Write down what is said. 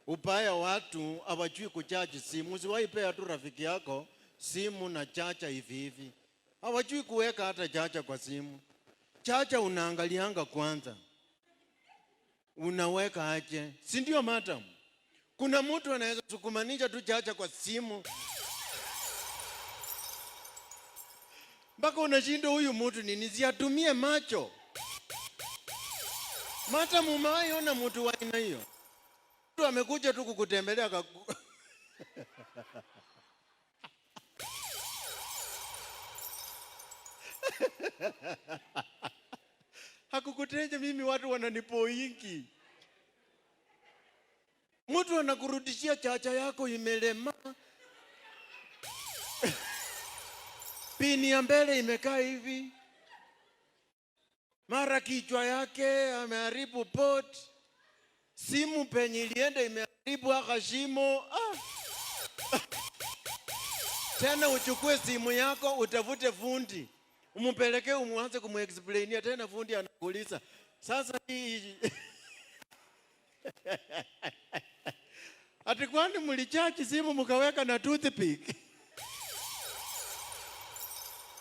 Upaya watu hawajui kuchaji simu. Usiwaipea tu rafiki yako simu na chacha hivi hivi. Hawajui kuweka hata chacha kwa simu. Chacha unaangalianga kwanza. Unaweka aje? Si ndio madam? Kuna mtu anaweza sukumanisha tu chacha kwa simu. Mpaka unashinda huyu mtu nini? Siatumie macho. Madam, umewahi mtu wa aina hiyo? Mtu amekuja tu kukutembelea hakukutenja. Mimi watu wananipoingi. Mtu anakurudishia chacha yako imelema. Pini ya mbele imekaa hivi. Mara kichwa yake ameharibu port. Simu penye ilienda imeharibu akashimo. Tena uchukue simu yako utafute fundi. Umpelekee umuanze kumuexplainia tena fundi anakuuliza. Sasa hii ati kwani mlichaji simu mkaweka na toothpick?